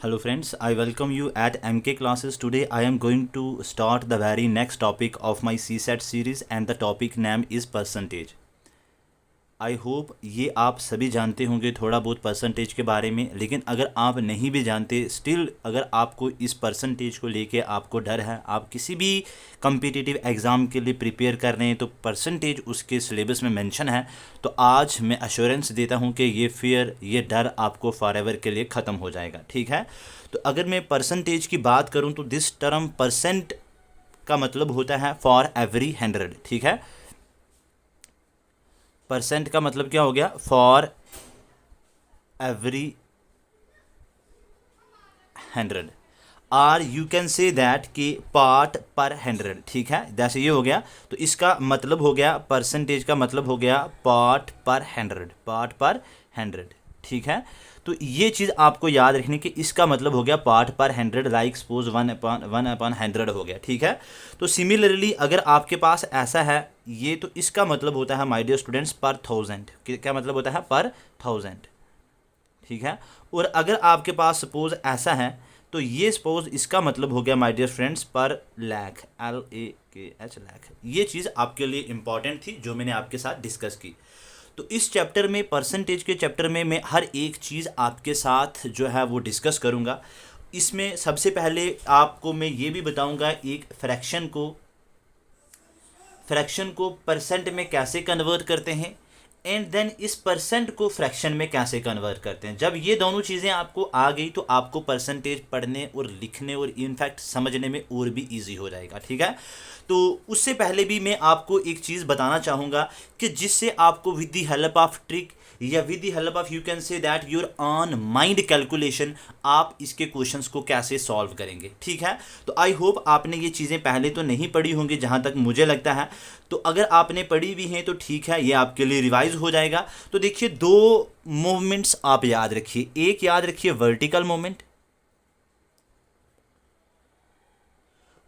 Hello friends, I welcome you at MK classes. Today I am going to start the very next topic of my CSAT series and the topic name is percentage. I hope ये आप सभी जानते होंगे थोड़ा बहुत percentage के बारे में, लेकिन अगर आप नहीं भी जानते स्टिल अगर आपको इस परसेंटेज को लेके आपको डर है, आप किसी भी कम्पिटिटिव एग्ज़ाम के लिए प्रिपेयर कर रहे हैं तो परसेंटेज उसके सिलेबस में मेंशन है, तो आज मैं अश्योरेंस देता हूं कि ये फियर ये डर आपको फॉरएवर के लिए ख़त्म हो जाएगा। ठीक है, तो अगर मैं परसेंटेज की बात करूँ तो दिस टर्म परसेंट का मतलब होता है फॉर एवरी 100। ठीक है, परसेंट का मतलब क्या हो गया? फॉर एवरी 100 और यू कैन से दैट कि पार्ट पर 100। ठीक है, जैसे ये हो गया तो इसका मतलब हो गया परसेंटेज का मतलब हो गया पार्ट पर 100, पार्ट पर 100। ठीक है, तो ये चीज़ आपको याद रखनी कि इसका मतलब हो गया पार्ट पर 100, लाइक सपोज 1/100 हो गया। ठीक है, तो सिमिलरली अगर आपके पास ऐसा है ये, तो इसका मतलब होता है माय डियर स्टूडेंट्स पर 1000। क्या मतलब होता है? पर 1000। ठीक है, और अगर आपके पास सपोज ऐसा है तो ये सपोज इसका मतलब हो गया माय डियर फ्रेंड्स पर लाख, LAKH लाख। ये चीज़ आपके लिए इंपॉर्टेंट थी जो मैंने आपके साथ डिस्कस की। तो इस चैप्टर में परसेंटेज के चैप्टर में मैं हर एक चीज़ आपके साथ जो है वो डिस्कस करूँगा। इसमें सबसे पहले आपको मैं ये भी बताऊँगा एक फ्रैक्शन को परसेंट में कैसे कन्वर्ट करते हैं, एंड देन इस परसेंट को फ्रैक्शन में कैसे कन्वर्ट करते हैं। जब ये दोनों चीज़ें आपको आ गई तो आपको परसेंटेज पढ़ने और लिखने और इनफैक्ट समझने में और भी इजी हो जाएगा। ठीक है, तो उससे पहले भी मैं आपको एक चीज़ बताना चाहूँगा कि जिससे आपको with the help of trick या with the help of you can say that your own mind calculation आप इसके क्वेश्चंस को कैसे सॉल्व करेंगे। ठीक है, तो आई होप आपने ये चीज़ें पहले तो नहीं पढ़ी होंगी जहाँ तक मुझे लगता है, तो अगर आपने पढ़ी भी हैं तो ठीक है, ये आपके लिए रिवाइज हो जाएगा। तो देखिए दो मूवमेंट्स आप याद रखिए, एक याद रखिए वर्टिकल मूवमेंट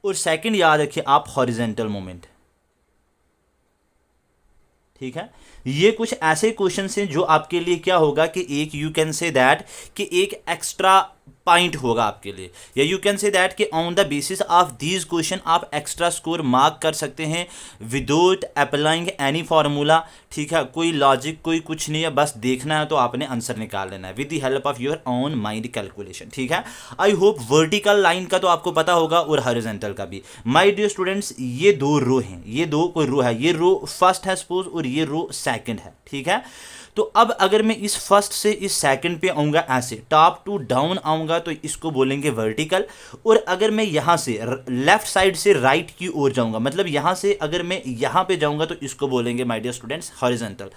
और सेकंड याद रखिए आप हॉरिजेंटल मूवमेंट। ठीक है, ये कुछ ऐसे क्वेश्चंस हैं जो आपके लिए क्या होगा कि एक यू कैन से दैट कि एक एक्स्ट्रा पॉइंट होगा आपके लिए, या यू कैन से दैट कि on the basis of these question आप एक्स्ट्रा स्कोर मार्क कर सकते हैं विदाउट अप्लाइंग एनी फार्मूला। ठीक है, कोई लॉजिक कोई कुछ नहीं है, बस देखना है तो आपने आंसर निकाल लेना है with the help of your own mind calculation. ठीक है, आई होप वर्टिकल लाइन का तो आपको पता होगा और हॉरिजॉन्टल का भी। माय डियर स्टूडेंट्स, ये दो रो हैं, ये दो कोई रो है, ये रो फर्स्ट है सपोज और ये रो सेकंड है। ठीक है, तो अब अगर मैं इस फर्स्ट से इस सेकंड पे आऊँगा ऐसे टॉप टू डाउन आऊँगा तो इसको बोलेंगे वर्टिकल, और अगर मैं यहाँ से लेफ्ट साइड से राइट की ओर जाऊँगा, मतलब यहाँ से अगर मैं यहाँ पे जाऊँगा तो इसको बोलेंगे माय डियर स्टूडेंट्स हॉरिजॉन्टल।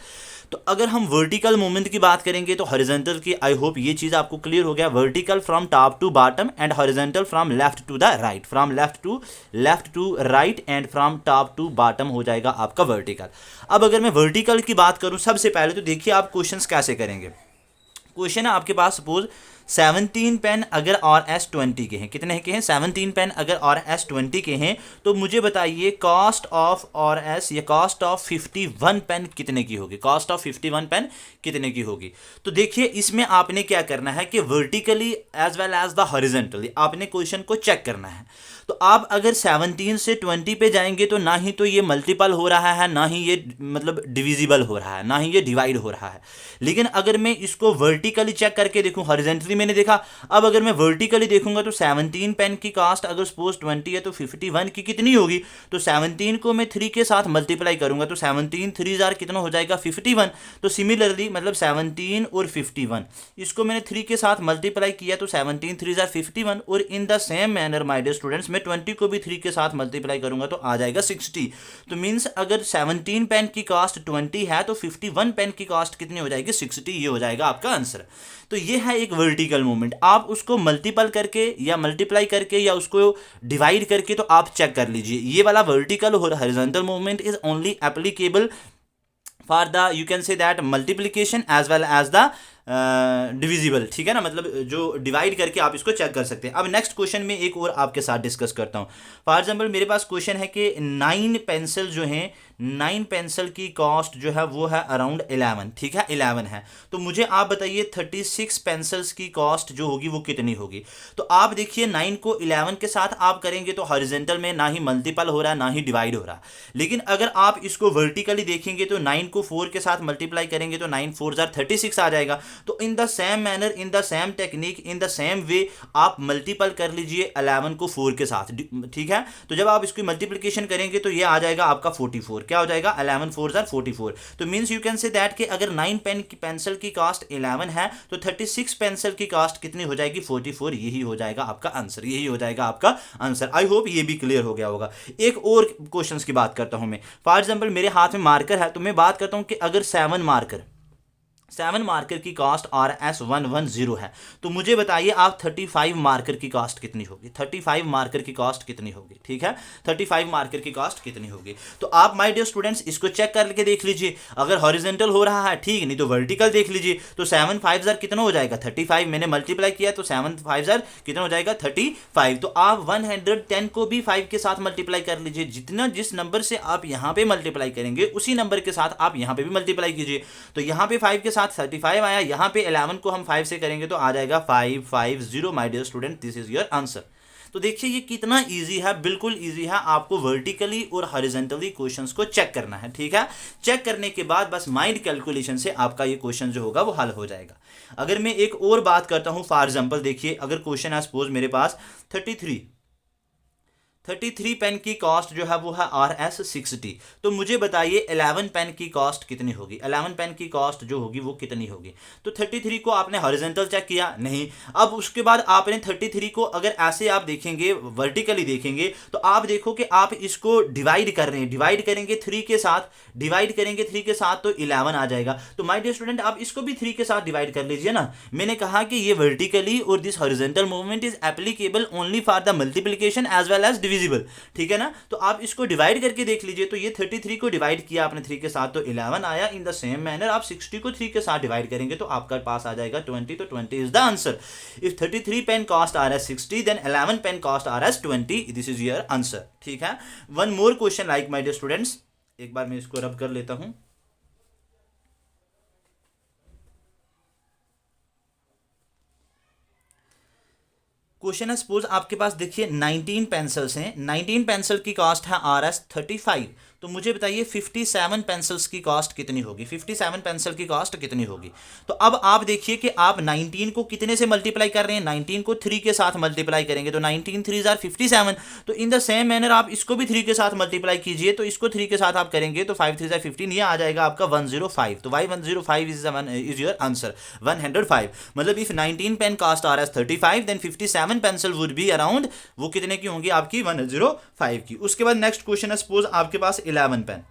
तो अगर हम वर्टिकल मूवमेंट की बात करेंगे तो हॉरिजॉन्टल की, आई होप ये चीज़ आपको क्लियर हो गया, vertical from top to bottom and horizontal from left to the right, from left to right and from top to bottom हो जाएगा आपका वर्टिकल। अब अगर मैं वर्टिकल की बात करूं सबसे पहले तो देखिए आप क्वेश्चंस कैसे करेंगे। क्वेश्चन है आपके पास सपोज 17 पेन अगर और एस 20 के हैं, कितने के हैं? 17 पेन अगर और एस 20 के हैं, तो मुझे बताइए कॉस्ट ऑफ और एस या कॉस्ट ऑफ 51 पेन कितने की होगी? कॉस्ट ऑफ 51 पेन कितने की होगी? तो देखिए इसमें आपने क्या करना है कि vertically as well as the horizontally आपने क्वेश्चन को चेक करना है। तो आप अगर 17 से 20 पे जाएंगे तो ना ही तो ये मल्टीपल हो रहा है, ना ही ये मतलब डिविजिबल हो रहा है, ना ही ये डिवाइड हो रहा है। लेकिन अगर मैं इसको वर्टिकली चेक करके देखूं, हॉरिजॉन्टली मैंने देखा, अब अगर मैं वर्टिकली देखूंगा तो 17 पेन की कास्ट अगर सपोज 20 है तो 51 की कितनी होगी? तो 17 को मैं 3 के साथ मल्टीप्लाई करूंगा तो 17 3 जार कितना हो जाएगा? 51। तो सिमिलरली मतलब 17 और 51 इसको मैंने 3 के साथ मल्टीप्लाई किया तो 17 3 जार 51, और in the same manner my dear students 20 को भी 3 के साथ मल्टीप्लाई करूंगा तो आ जाएगा 60। तो मींस अगर 17 पेन की कॉस्ट 20 है तो 51 पेन की कॉस्ट कितनी हो जाएगी? 60। ये हो जाएगा आपका आंसर। तो ये है एक वर्टिकल मूवमेंट, आप उसको मल्टीपल करके या मल्टीप्लाई करके या उसको डिवाइड करके तो आप चेक कर लीजिए। ये वाला वर्टिकल और horizontal movement is only applicable for the you can say that multiplication as well as the divisible. ठीक है ना, मतलब जो डिवाइड करके आप इसको चेक कर सकते हैं। अब नेक्स्ट क्वेश्चन में एक और आपके साथ डिस्कस करता हूँ। फॉर एग्जाम्पल मेरे पास क्वेश्चन है कि 9 पेंसिल जो हैं 9 पेंसिल की कॉस्ट जो है वो है अराउंड 11, ठीक है 11 है। तो मुझे आप बताइए 36 पेंसिल्स की कॉस्ट जो होगी वो कितनी होगी। तो आप देखिए 9 को 11 के साथ आप करेंगे तो हॉरिजॉन्टल में ना ही मल्टीपल हो रहा है ना ही डिवाइड हो रहा है, लेकिन अगर आप इसको वर्टिकली देखेंगे तो 9 को 4 के साथ मल्टीप्लाई करेंगे तो 9 4 जार 36 आ जाएगा। तो इन the same manner, in the same technique, in the same way आप मल्टीपल कर लीजिए 11 को 4 के साथ, ठीक है। तो जब आप इसकी मल्टीप्लिकेशन करेंगे तो ये आ जाएगा आपका 44। क्या हो जाएगा 11 4 जार 44। तो means you can say that कि अगर 9 पेंसिल की कॉस्ट 11 है तो 36 पेंसिल की कॉस्ट कितनी हो जाएगी 44। यही हो जाएगा आपका आंसर, यही हो जाएगा आपका आंसर। आई होप ये भी क्लियर हो गया होगा। एक और क्वेश्चंस की बात करता हूं मैं। फॉर एग्जांपल मेरे हाथ में मार्कर है तो मैं बात करता हूं कि अगर 7 मार्कर की कॉस्ट RS110 है तो मुझे बताइए आप 35 मार्कर की कॉस्ट कितनी होगी। 35 मार्कर की कॉस्ट कितनी होगी, ठीक है 35 मार्कर की कॉस्ट कितनी होगी। तो आप माय डियर स्टूडेंट्स इसको चेक करके देख लीजिए, अगर हॉरिजॉन्टल हो रहा है ठीक, नहीं तो वर्टिकल देख लीजिए। तो 7 5 जार कितना हो जाएगा 35, मैंने मल्टीप्लाई किया तो 7 5 जार कितना हो जाएगा 35। तो आप 110 को भी 5 के साथ मल्टीप्लाई कर लीजिए, जितना जिस नंबर से आप यहाँ पे मल्टीप्लाई करेंगे उसी नंबर के साथ आप यहाँ पे भी मल्टीप्लाई कीजिए। तो यहाँ पे 5 के साथ 35 आया, यहाँ पे 11 को हम 5 से करेंगे तो आ जाएगा 550। My dear student this is your answer. तो देखिए ये कितना इजी है, बिल्कुल इजी है। आपको वर्टिकली और हॉरिजॉन्टली क्वेश्चंस को चेक करना है, ठीक है। चेक करने के बाद बस माइंड कैलकुलेशन से आपका ये क्वेश्चन जो होगा वो हल हो जाएगा। अगर मैं एक और बात करता हूं, फॉर एग्जांपल देखिए अगर क्वेश्चन है सपोज मेरे पास 33 पेन की कॉस्ट जो है वो है RS60। तो मुझे बताइए 11 पेन की कॉस्ट कितनी होगी। 11 पेन की कॉस्ट जो होगी वो कितनी होगी। तो 33 को आपने हॉरिजॉन्टल चेक किया नहीं, अब उसके बाद आपने 33 को अगर ऐसे आप देखेंगे वर्टिकली देखेंगे तो आप देखो कि आप इसको डिवाइड कर रहे हैं, डिवाइड करेंगे 3 के साथ, डिवाइड करेंगे 3 के साथ तो 11 आ जाएगा। तो माय डियर स्टूडेंट आप इसको भी 3 के साथ डिवाइड कर लीजिए ना। मैंने कहा कि ये वर्टिकली और this horizontal movement is applicable only for the multiplication as well as divisible, ठीक है ना। तो आप इसको डिवाइड करके देख लीजिए। तो ये 33 को डिवाइड किया आपने 3 के साथ तो 11 आया। इन द सेम मैनर आप 60 को 3 के साथ डिवाइड करेंगे तो आपका पास आ जाएगा 20। तो 20 is the answer. If 33 pen cost RS60 then 11 pen cost RS20। This is your answer, ठीक है। One more question like my dear students, एक बार मैं इसको रब कर लेता हूं। क्वेश्चन है सपोज आपके पास देखिए 19 पेंसिल्स हैं, 19 पेंसिल की कॉस्ट है RS35। तो मुझे बताइए 57 पेंसिल्स की कॉस्ट कितनी होगी। 57 पेंसिल की कॉस्ट कितनी होगी। तो अब आप देखिए कि आप 19 को कितने से मल्टीप्लाई कर रहे हैं, 19 को 3 के साथ मल्टीप्लाई करेंगे तो 19 3 जार 57। तो इन द सेम मैनर आप इसको भी 3 के साथ मल्टीप्लाई कीजिए, तो इसको 3 के साथ आप करेंगे तो 5 3 जार 15, ये आ जाएगा आपका 105। तो वाई 105 इज योर आंसर 105। मतलब if 19 pen cost RS35 then 57 pencil would be around वो कितने की होंगी आपकी 105 की। उसके बाद नेक्स्ट क्वेश्चन है सपोज आपके पास 11 पेन।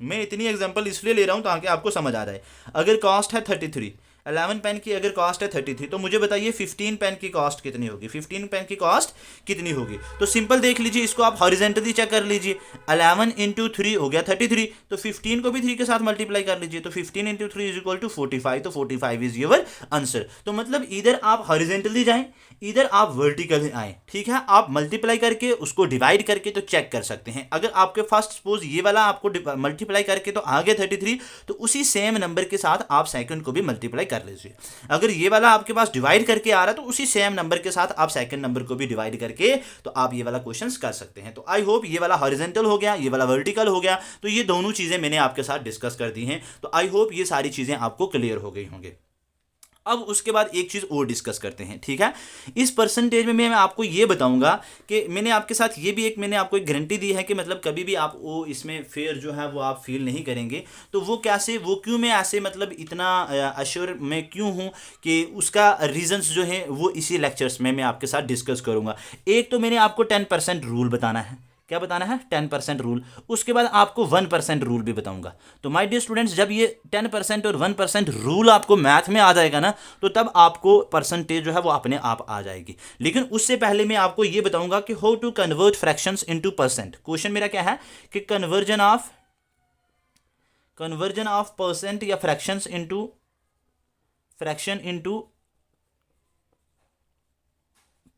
मैं इतनी एग्जांपल इसलिए ले रहा हूं ताकि आपको समझ आ जाए। अगर कॉस्ट है 33, 11 पेन की अगर कॉस्ट है 33 तो मुझे बताइए 15 पेन की कॉस्ट कितनी होगी। 15 पेन की कॉस्ट कितनी होगी। तो सिंपल देख लीजिए, इसको आप हॉरिजॉन्टली चेक कर लीजिए। 11 इंटू 3 हो गया 33, तो 15 को भी 3 के साथ मल्टीप्लाई कर लीजिए। तो 15 इंटू 3 इज इक्वल टू 45। तो 45 इज योर आंसर। तो मतलब इधर आप हॉरिजॉन्टली जाएं, इधर आप वर्टिकली आए, ठीक है। आप मल्टीप्लाई करके उसको डिवाइड करके तो चेक कर सकते हैं। अगर आपके फर्स्ट सपोज ये वाला आपको मल्टीप्लाई करके तो आगे 33, तो उसी सेम नंबर के साथ आप सेकंड को भी मल्टीप्लाई कर लीजिए। अगर ये वाला आपके पास डिवाइड करके आ रहा है तो उसी सेम नंबर के साथ आप सेकंड नंबर को भी डिवाइड करके तो आप ये वाला क्वेश्चंस कर सकते हैं। तो आई होप ये वाला हॉरिजॉन्टल हो गया, ये वाला वर्टिकल हो गया। तो ये दोनों चीजें मैंने आपके साथ डिस्कस कर दी हैं। तो आई होप ये सारी चीजें आपको क्लियर हो गई होंगे। अब उसके बाद एक चीज़ और डिस्कस करते हैं, ठीक है। इस परसेंटेज में मैं आपको ये बताऊंगा कि मैंने आपके साथ ये भी मैंने आपको एक गारंटी दी है कि मतलब कभी भी आप वो इसमें फेयर जो है वो आप फील नहीं करेंगे। तो वो कैसे, वो क्यों मैं ऐसे मतलब इतना अश्योर मैं क्यों हूँ कि उसका रीजंस जो है वो इसी लेक्चर्स में मैं आपके साथ डिस्कस करूँगा। एक तो मैंने आपको 10% रूल बताना है। क्या बताना है 10% रूल। उसके बाद आपको 1% रूल भी बताऊंगा। तो माय डियर स्टूडेंट्स जब ये 10% और 1% रूल आपको मैथ में आ जाएगा ना तो तब आपको परसेंटेज जो है वो अपने आप आ जाएगी। लेकिन उससे पहले मैं आपको ये बताऊंगा कि how to convert fractions into percent. Question मेरा क्या है कि कन्वर्जन ऑफ परसेंट या फ्रैक्शंस इनटू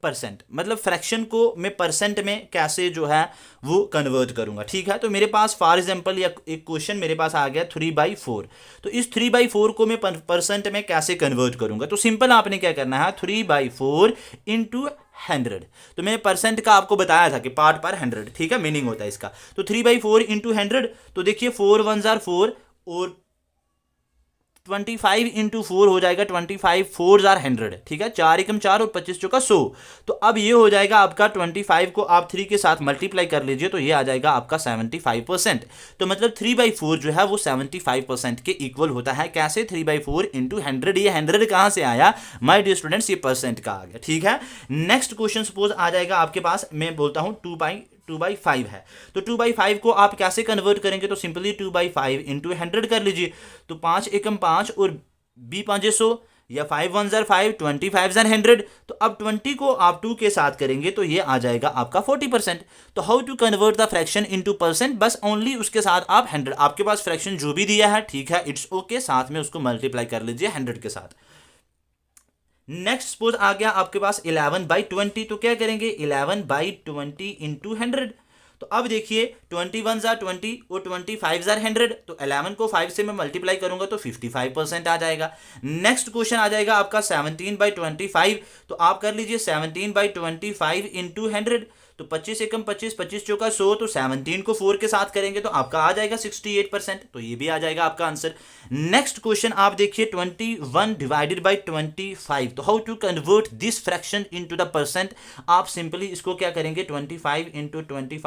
परसेंट, मतलब फ्रैक्शन को मैं परसेंट में कैसे जो है वो कन्वर्ट करूंगा। ठीक है, तो मेरे पास फॉर एग्जांपल या एक क्वेश्चन मेरे पास आ गया 3/4, तो इस 3/4 को मैं परसेंट में कैसे कन्वर्ट करूंगा। तो सिंपल आपने क्या करना है, 3/4 इंटू 100। तो मैंने परसेंट का आपको बताया था कि पार्ट पर 100, ठीक है, मीनिंग होता है इसका। तो 3/4 इंटू 100, तो देखिए 4 1 जार 4 और 25 इंटू 4 हो जाएगा 25 4 जार 100, ठीक है, 4 एकम 4 और 25 चौका 100। तो अब ये हो जाएगा आपका 25 को आप 3 के साथ मल्टीप्लाई कर लीजिए, तो ये आ जाएगा आपका 75%। तो मतलब 3/4 जो है वो 75% के इक्वल होता है। कैसे, 3/4 इंटू 100। ये 100 कहाँ से आया माय डियर स्टूडेंट्स, ये परसेंट का आ गया। ठीक है, नेक्स्ट क्वेश्चन सपोज आ जाएगा आपके पास, मैं बोलता हूँ 2/5 है। तो 2/5 को आप कैसे कन्वर्ट करेंगे, तो सिंपली 2/5 इंटू 100 कर लीजिए। तो 5 एकम 5 और बी 5 100 या 5 1 जार 5, 25 जार 100। तो अब 20 को आप 2 के साथ करेंगे तो ये आ जाएगा आपका 40%। तो how to convert the fraction into percent, बस ओनली उसके साथ आप 100, आपके पास फ्रैक्शन जो भी दिया है, ठीक है, इट्स ओके, साथ में उसको मल्टीप्लाई कर लीजिए 100 के साथ। नेक्स्ट सपोज आ गया आपके पास 11/20, तो क्या करेंगे 11/20 इंटू 100। तो अब देखिए 21 जार 20 और 25 जार 100, तो 11 को 5 से मैं मल्टीप्लाई करूंगा तो 55% आ जाएगा। नेक्स्ट क्वेश्चन आ जाएगा आपका 17/25, तो आप कर लीजिए 17/25 इंटू 100। तो 25 एकम 25, 25 चौका 100, तो 17 को 4 के साथ करेंगे तो आपका आ जाएगा 68%। तो ये भी आ जाएगा आपका आंसर। नेक्स्ट क्वेश्चन आप देखिए 21 डिवाइडेड बाई 25। तो how to convert this fraction into the percent, आप सिंपली इसको क्या करेंगे 21 इंटू 25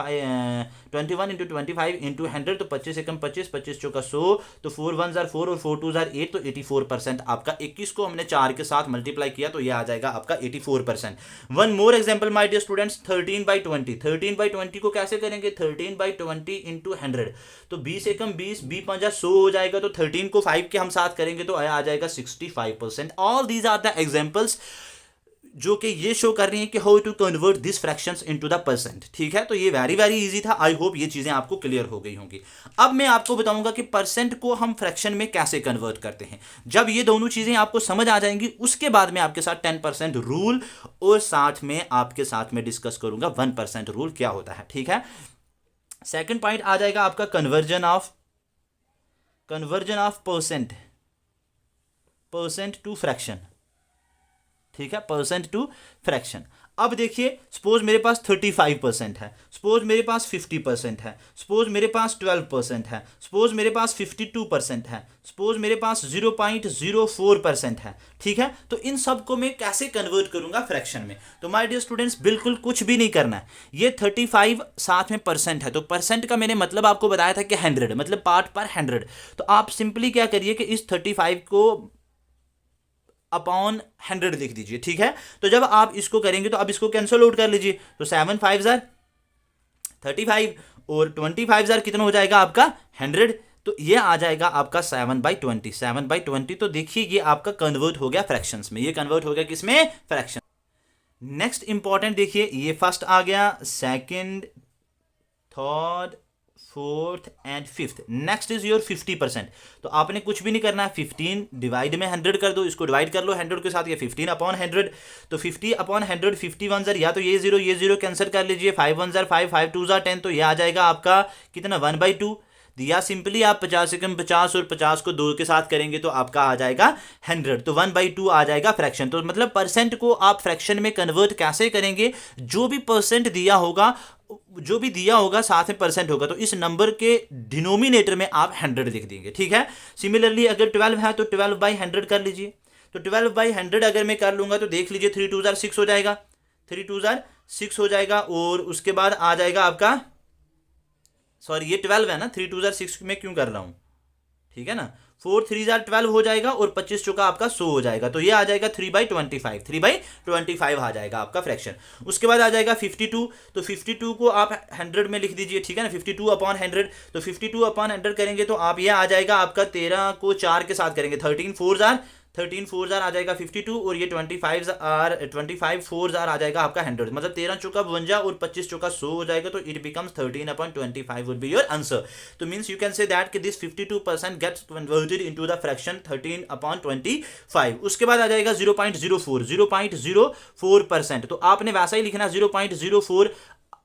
इंटू 100, तो 25 एकम 25, 25 चौका 100, तो 4 1 जार 4 और 4 2 जार 8, तो 84% आपका। 21 को हमने 4 के साथ मल्टीप्लाई किया तो ये आ जाएगा आपका 84%। One more example my dear students, 13/20 को कैसे करेंगे 13/20 इंटू 100। तो 20 एकम 20, 20 5 100 हो जाएगा, तो 13 को 5 के हम साथ करेंगे तो आ जाएगा 65%। All these are the examples जो कि ये शो कर रही है कि how to convert this fractions into the percent. ठीक है, तो ये वेरी वेरी इजी था। आई होप ये चीजें आपको क्लियर हो गई होंगी। अब मैं आपको बताऊंगा कि परसेंट को हम फ्रैक्शन में कैसे कन्वर्ट करते हैं। जब ये दोनों चीजें आपको समझ आ जाएंगी उसके बाद मैं आपके साथ 10% रूल और साथ में आपके साथ में डिस्कस करूंगा 1% रूल क्या होता है। ठीक है, सेकेंड पॉइंट आ जाएगा आपका conversion of percent to fraction. ठीक है, परसेंट टू फ्रैक्शन। अब देखिए सपोज मेरे पास 35% है, सपोज मेरे पास 50% है, सपोज मेरे पास 12% है, सपोज मेरे पास 52% है, सपोज मेरे पास 0.04% है। ठीक है, तो इन सब को मैं कैसे कन्वर्ट करूंगा फ्रैक्शन में। तो माय डियर स्टूडेंट्स बिल्कुल कुछ भी नहीं करना है। ये 35 साथ में परसेंट है, तो परसेंट का मैंने मतलब आपको बताया था कि 100, मतलब पार्ट पर 100। तो आप सिंपली क्या करिए कि इस 35 को अपॉन 100 लिख दीजिए। ठीक है, तो जब आप इसको करेंगे तो अब इसको कैंसिल आउट कर लीजिए, तो 7 5 जार 35 और 25 जार कितना हो जाएगा आपका 100। तो ये आ जाएगा आपका 7/20। तो देखिए ये आपका कन्वर्ट हो गया फ्रैक्शंस में, ये कन्वर्ट हो गया किसमें, फ्रैक्शन। नेक्स्ट इंपॉर्टेंट देखिए, ये फर्स्ट आ गया, second, third, fourth and fifth. Next is your 50%। तो आपने कुछ भी नहीं करना है, 15 डिवाइड में 100 कर दो, इसको डिवाइड कर लो 100 के साथ, ये 15 अपॉन 100। तो 50 अपॉन 100, 51 जार, या तो ये जीरो कैंसिल कर लीजिए, 5 1 जार 5, 5 2 जार 10, तो ये आ जाएगा आपका कितना 1/2। या सिंपली आप 50 एकम 50 और 50 को 2 के साथ करेंगे तो आपका आ जाएगा 100, तो 1/2 आ जाएगा फ्रैक्शन। तो मतलब परसेंट को आप फ्रैक्शन में कन्वर्ट कैसे करेंगे, जो भी परसेंट दिया होगा, जो भी दिया होगा साथ में परसेंट होगा, तो इस नंबर के डिनोमिनेटर में आप 100 लिख देंगे। ठीक है, सिमिलरली अगर 12 है तो 12/100 कर लीजिए। तो 12/100 अगर मैं कर लूंगा तो देख लीजिए 3 2 जार 6 हो जाएगा, 3 2 जार 6 हो जाएगा। और उसके बाद आ जाएगा आपका, सॉरी ये 12 है ना, 3 2 जार 6 में क्यों कर रहा हूं, ठीक है ना, 4 3 जार 12 हो जाएगा और 25 चौका आपका 100 हो जाएगा। तो ये आ जाएगा 3/25 आ जाएगा आपका फ्रैक्शन। उसके बाद आ जाएगा 52। तो 52 को आप 100 में लिख दीजिए। ठीक है ना, 52 अपॉन 100। तो 52 अपॉन 100 करेंगे तो आप ये आ जाएगा आपका 13 को 4 के साथ करेंगे, 13 4 जार 13 फोर जार आ जाएगा 52 और ये 25 फोर जार आ जाएगा आपका 100, मतलब 13 चौका 52 और 25 चौका 100 हो जाएगा, तो it becomes 13/25 would be your answer. तो means you can say that कि this 52% gets converted into the fraction 13/25। उसके बाद आ जाएगा 0.04%, तो आपने वैसा ही लिखना 0.04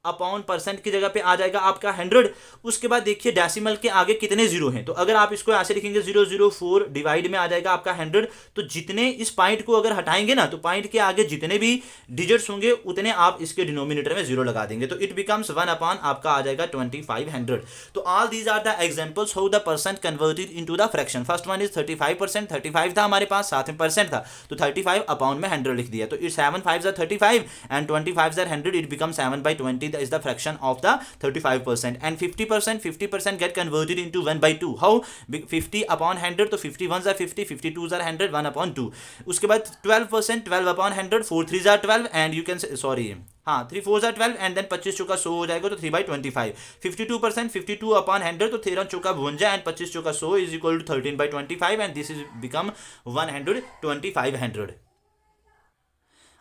अपॉन परसेंट की जगह पे आ जाएगा आपका 100। उसके बाद देखिए डेसिमल के आगे कितने जीरो हैं, तो अगर आप इसको ऐसे लिखेंगे 004 डिवाइड में आ जाएगा आपका 100, तो जितने इस पॉइंट को अगर हटाएंगे ना, तो पॉइंट के आगे जितने भी डिजिट्स होंगे उतने आप इसके डिनोमिनेटर में जीरो लगा देंगे, तो इट बिकम्स 1 अपॉन आपका आ जाएगा 2500। तो all these are the examples how the percent converted into the fraction. First one is 35%, 35 था हमारे पास, साथ में परसेंट था, तो 35 अपॉन में 100 लिख दिया, तो it 7 5 35 and 25 100, it become 7/20 is the fraction of the 35%, and 50% get converted into 1/2. How? 50 upon 100, तो 51s are 50, 52s are 100, 1 upon 2. उसके बाद 12%, 12 upon 100, 4 3s are 12, and you can say, sorry, हाँ 3 4s are 12, and then 25 चौका 100 हो जाएगा, तो 3/25. 52%, 52 upon 100, तो 13 चौका 52 and 25 चौका 100 is equal to 13/25, and this is become 12500.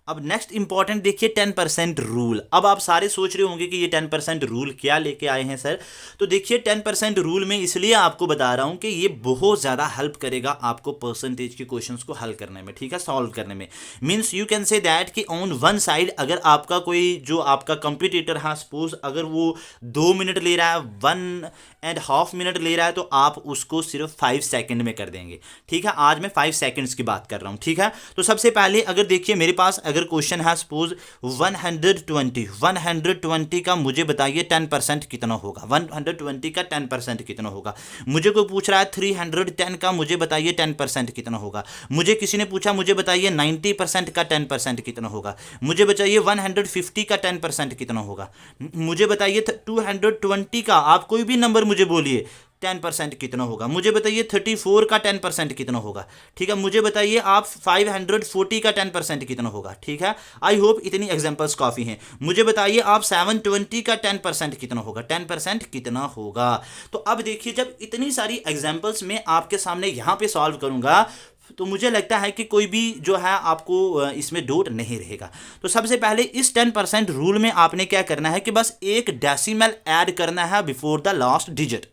अब नेक्स्ट इंपॉर्टेंट देखिए 10% रूल। अब आप सारे सोच रहे होंगे कि ये 10% रूल क्या लेके आए हैं सर, तो देखिए 10% रूल में इसलिए आपको बता रहा हूं कि ये बहुत ज़्यादा हेल्प करेगा आपको परसेंटेज के क्वेश्चंस को हल करने में, ठीक है, सॉल्व करने में। Means you can say that कि ऑन वन साइड अगर आपका कोई जो आपका कंपटीटर है, सपोज अगर वो 2 मिनट ले रहा है, 1.5 मिनट ले रहा है, तो आप उसको सिर्फ 5 सेकेंड में कर देंगे, ठीक है। आज मैं 5 सेकेंड्स की बात कर रहा हूँ, ठीक है। तो सबसे पहले अगर देखिए मेरे पास अगर क्वेश्चन है सपोज 120 का मुझे बताइए 10% कितना होगा, 120 का 10% कितना होगा। मुझे कोई पूछ रहा है 310 का मुझे बताइए 10% कितना होगा। मुझे किसी ने पूछा मुझे बताइए 90% का 10% कितना होगा। मुझे बताइए 150 का 10% कितना होगा। मुझे बताइए 220 का, आप कोई भी नंबर मुझे बोलिए 10% कितना होगा। मुझे बताइए 34 का 10% कितना होगा, ठीक है। मुझे बताइए आप 540 का 10% कितना होगा, ठीक है। आई होप इतनी एग्जांपल्स काफ़ी हैं। मुझे बताइए आप 720 का 10% कितना होगा, 10% कितना होगा। तो अब देखिए जब इतनी सारी एग्जांपल्स मैं आपके सामने यहाँ पे सॉल्व करूँगा, तो मुझे लगता है कि कोई भी जो है आपको इसमें डाउट नहीं रहेगा। तो सबसे पहले इस 10% रूल में आपने क्या करना है कि बस एक डेसिमल ऐड करना है बिफोर द लास्ट डिजिट,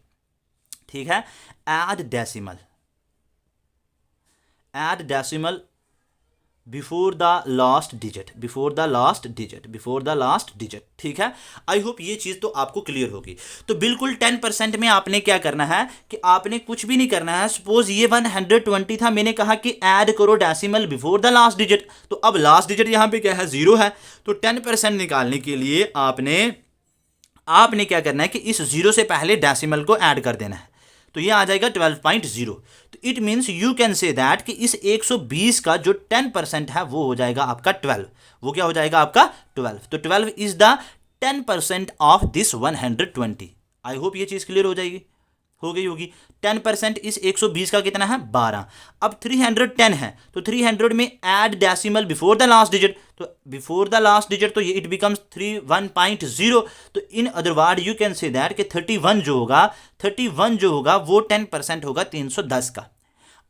ठीक है। Add decimal before the last digit, ठीक है। आई होप ये चीज़ तो आपको क्लियर होगी। तो बिल्कुल 10% में आपने क्या करना है कि आपने कुछ भी नहीं करना है। सपोज ये 120 था, मैंने कहा कि ऐड करो decimal before the last digit, तो अब लास्ट डिजिट यहाँ पे क्या है, 0 है। तो 10% निकालने के लिए आपने क्या करना है कि इस 0 से पहले डेसिमल को ऐड कर देना है, तो ये आ जाएगा 12.0। तो it means you can say that कि इस 120 का जो 10% है वो हो जाएगा आपका 12। वो क्या हो जाएगा आपका 12। तो 12 is the 10% of this 120। I hope ये चीज़ क्लियर हो जाएगी, हो गई होगी। 10% इस 120 का कितना है, 12। अब 310 है, तो 300 में add decimal before the last digit, तो बिफोर द लास्ट डिजिट तो ये इट बिकम्स 31.0। तो in other word you can say that कि 31 जो होगा वो 10% होगा 310 का।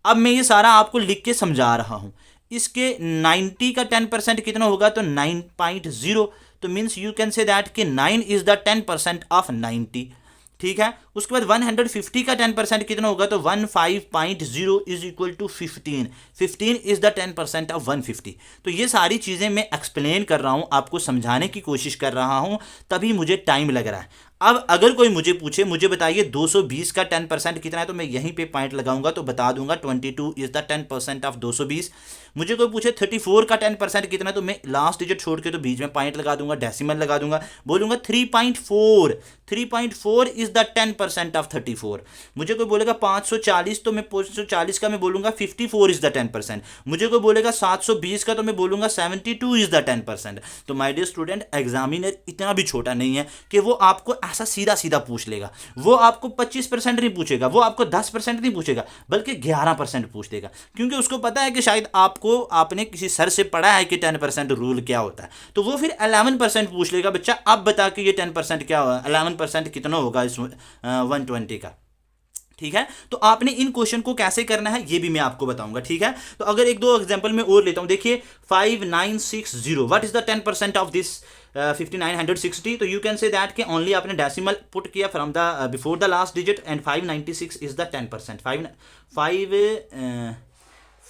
अब मैं ये सारा आपको लिख के समझा रहा हूँ। इसके 90 का 10% कितना होगा, तो 9.0। तो means you can say that कि 9 इज द 10% ऑफ 90, ठीक है। उसके बाद 150 का 10% कितना होगा, तो 15.0 is equal to 15 is the 10% of 150। तो ये सारी चीज़ें मैं एक्सप्लेन कर रहा हूँ, आपको समझाने की कोशिश कर रहा हूँ, तभी मुझे टाइम लग रहा है। अब अगर कोई मुझे पूछे मुझे बताइए 220 का 10% कितना है, तो मैं यहीं पे पॉइंट लगाऊंगा, तो बता दूंगा 22 इज द 10% ऑफ 220। मुझे कोई पूछे 34 का 10% कितना है, तो मैं लास्ट डिजिट छोड़ के तो बीच में पॉइंट लगा दूंगा, डेसिमल लगा दूंगा, बोलूंगा 3.4 इज द 10% ऑफ 34। मुझे कोई बोलेगा 540, तो मैं 540 का मैं बोलूंगा 54 इज द 10%। मुझे कोई बोलेगा 720 का, तो मैं बोलूंगा 72 इज द 10%। तो माय डियर स्टूडेंट, एग्जामिनर इतना भी छोटा नहीं है कि वो आपको ऐसा सीधा सीधा पूछ लेगा। वो आपको 25% नहीं पूछेगा, वो आपको 10% नहीं पूछेगा, बल्कि 11% पूछ देगा, क्योंकि उसको पता है कि शायद आपने किसी सर से पढ़ा है कि 10% रूल क्या होता है। तो वो फिर 11% पूछ लेगा, बच्चा अब बता कि ये 10% क्या होगा, 11% कितना होगा इस 120 का, ठीक है। तो आपने इन क्वेश्चन को कैसे करना है ये भी मैं आपको बताऊंगा, ठीक है। तो अगर एक दो एग्जांपल में और लेता हूं, देखिए 5960, what is the 10% of this 5960। तो यू कैन से दैट कि ओनली आपने डेसिमल पुट किया from the before the last digit and 596 is the 10%।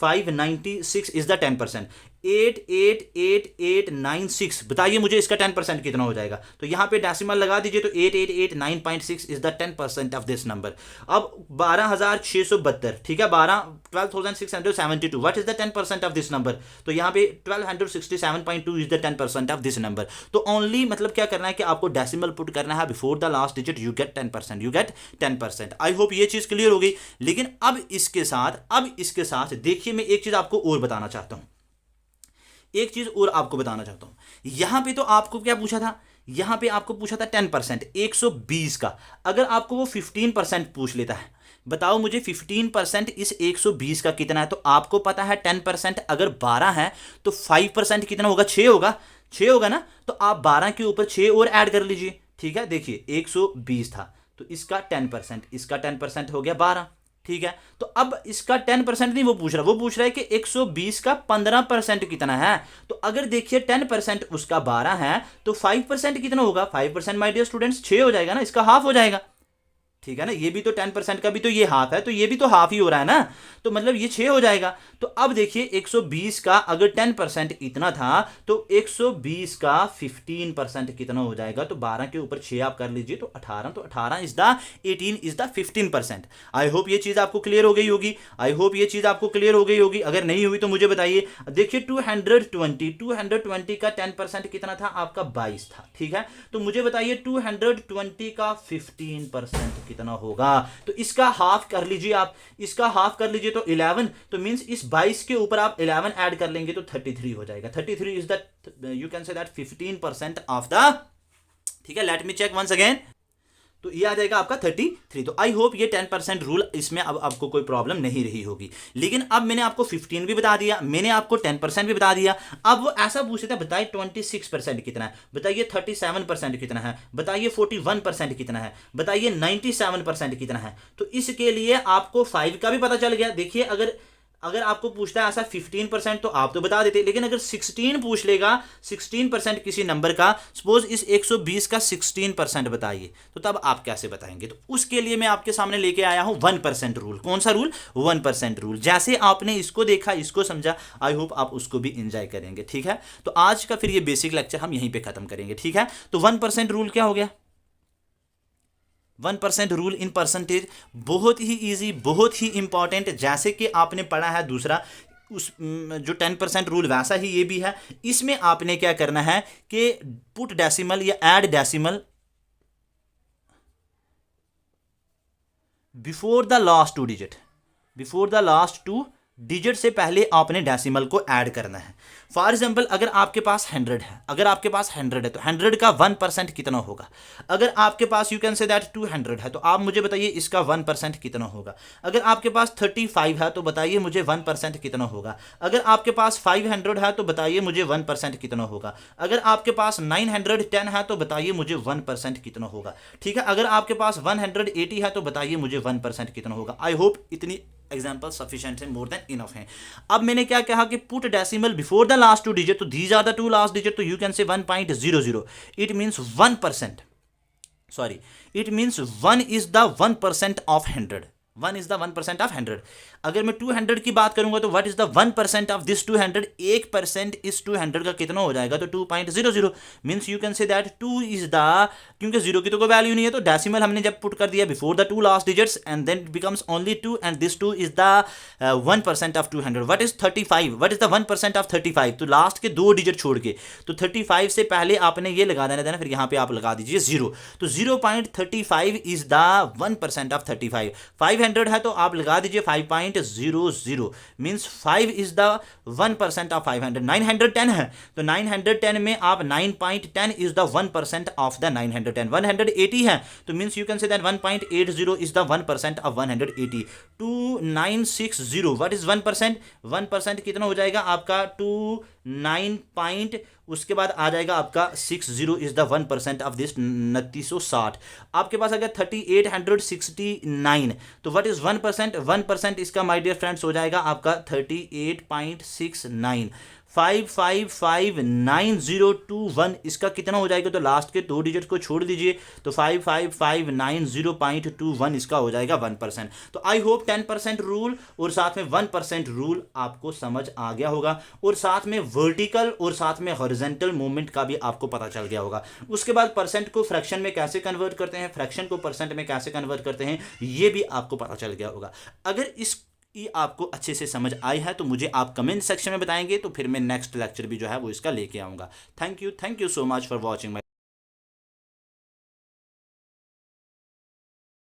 596 is the 10%। 88896, बताइए मुझे इसका 10% कितना हो जाएगा। तो यहाँ पे डेसिमल लगा दीजिए, तो 8889.6 is the 10% of this number. अब 12672, ठीक है, 12,672, what is the 10% of this number. तो यहाँ पे 1267.2 is the 10% of this number. तो ओनली मतलब क्या करना है कि आपको डेसिमल पुट करना है before the last digit, you get 10%, you get 10%। I hope ये चीज क्लियर हो गई। लेकिन अब इसके साथ देखिए, मैं एक चीज आपको और बताना चाहता हूं, यहां पे तो आपको क्या पूछा था, यहां पे आपको पूछा था 10%, 120 का। अगर आपको वो 15% पूछ लेता है, बताओ मुझे 15% इस 120 का कितना है। तो आपको पता है 10% अगर 12 है तो 5% कितना होगा, 6 होगा, 6 होगा ना। तो आप 12 के ऊपर 6 और ऐड कर लीजिए, ठीक है। देखिए 120 था तो इसका 10%, इसका 10% हो गया 12, ठीक है। तो अब इसका 10% नहीं वो पूछ रहा है कि 120 का 15% कितना है। तो अगर देखिए 10% उसका 12 है तो 5% कितना होगा, 5% माय डियर स्टूडेंट्स 6 हो जाएगा ना, इसका हाफ हो जाएगा, ठीक है ना। ये भी तो 10% का भी तो ये हाफ है, तो ये भी तो हाफ ही हो रहा है ना, तो मतलब ये 6 हो जाएगा। तो अब देखिए 120 का अगर 10% इतना था तो 120 का 15% कितना हो जाएगा। तो 12 के ऊपर 6 आप कर लीजिए तो 18, तो 18 is the 18 is the 15%। I hope ये चीज आपको क्लियर हो गई होगी, अगर नहीं हुई तो मुझे बताइए। देखिए 220 का 10% कितना था आपका, 22 था, ठीक है। तो मुझे बताइए 220 का 15% कितना होगा। तो इसका हाफ कर लीजिए आप, तो 11, तो मींस इस 22 के ऊपर आप 11 ऐड कर लेंगे तो 33 हो जाएगा। 33 is the, you can say that 15% of the, ठीक है। Let me check once again, तो ये आ जाएगा आपका 33। तो आई होप ये 10% रूल इसमें अब आपको कोई प्रॉब्लम नहीं रही होगी। लेकिन अब मैंने आपको 15 भी बता दिया, मैंने आपको 10% भी बता दिया। अब वो ऐसा पूछ रहे थे, बताइए 26% कितना है, बताइए 37% कितना है, बताइए 41% कितना है, बताइए 97% कितना है। तो इसके लिए आपको 5 का भी पता चल गया। देखिए अगर आपको पूछता है ऐसा 15% तो आप तो बता देते, लेकिन अगर 16 पूछ लेगा, 16% किसी नंबर का, सपोज इस 120 का 16% बताइए, तो तब आप कैसे बताएंगे। तो उसके लिए मैं आपके सामने लेके आया हूं 1% रूल। कौन सा रूल, 1% रूल। जैसे आपने इसको देखा, इसको समझा, आई होप आप उसको भी एंजॉय करेंगे, ठीक है। तो आज का फिर ये बेसिक लेक्चर हम यहीं पे खत्म करेंगे, ठीक है। तो 1% रूल क्या हो गया, 1% रूल इन परसेंटेज, बहुत ही इजी, बहुत ही इंपॉर्टेंट। जैसे कि आपने पढ़ा है दूसरा उस जो 10% रूल, वैसा ही ये भी है। इसमें आपने क्या करना है कि पुट डेसिमल या add decimal before the last two digit से पहले आपने डेसिमल को ऐड करना है। फॉर एग्जाम्पल अगर आपके पास 100 है, तो 100 का 1% कितना होगा। अगर आपके पास यू कैन से दैट 200 है, तो आप मुझे बताइए इसका 1% कितना होगा। अगर आपके पास 35 है तो बताइए मुझे 1% कितना होगा। अगर आपके पास 500 है तो बताइए मुझे 1% कितना होगा। अगर आपके पास 910 है तो बताइए मुझे 1% कितना होगा, ठीक है। अगर आपके पास 180 है तो बताइए मुझे 1% कितना होगा। आई होप इतनी एग्जाम्पल सफिशिएंट है, मोर देन इनफ है। अब मैंने क्या कहा कि put decimal before the last two digit, तो these are the two last digit, तो you can say 1.00, it means 1%, sorry, it means 1 is the 1% of 100, 1 is the 1% of 100। अगर मैं 200 की बात करूंगा तो what is the 1% of this 200, 1% इस 200 का कितना हो जाएगा, तो 2.00, means you can say that 2 is the, क्योंकि 0 की तो कोई वैल्यू नहीं है, तो डेसिमल हमने जब पुट कर दिया before the two last digits and then it becomes only 2 and this 2 is the 1% of 200। What is 35, what is the 1% of 35, तो लास्ट के 2 डिजिट छोड़ के, तो 35 से पहले आपने ये लगा देना था ना, फिर यहाँ पे आप लगा दीजिए 0, तो 0.35 इज द 1% ऑफ 35। 500 है तो आप लगा दीजिए 5.00, मीन्स 5 इज द 1% ऑफ 500। 910 है तो 910 में आप 9.10 इज द 1% ऑफ द 910। 180 है तो means you can say that 1.80 is the 1% of 180। 2960, what is 1%, 1% कितना हो जाएगा आपका, 9 पॉइंट, उसके बाद आ जाएगा आपका 60 इज द 1% ऑफ दिस 2960। आपके पास अगर 3869, तो व्हाट इज 1%? 1% इसका माय डियर फ्रेंड्स हो जाएगा आपका 38.69। 555921 इसका कितना हो जाएगा? तो लास्ट के 2 डिजिट को छोड़ दीजिए, तो 5559.21 इसका हो जाएगा 1%। तो आई होप 10% रूल और साथ में 1% रूल आपको समझ आ गया होगा, और साथ में वर्टिकल और साथ में हॉरिजॉन्टल मूवमेंट का भी आपको पता चल गया होगा। उसके बाद परसेंट को फ्रैक्शन में कैसे कन्वर्ट करते हैं, फ्रैक्शन को परसेंट में कैसे कन्वर्ट करते हैं, ये भी आपको पता चल गया होगा। अगर इस ये आपको अच्छे से समझ आई है तो मुझे आप कमेंट सेक्शन में बताएंगे, तो फिर मैं नेक्स्ट लेक्चर भी जो है वो इसका लेके आऊँगा। Thank you so much for watching my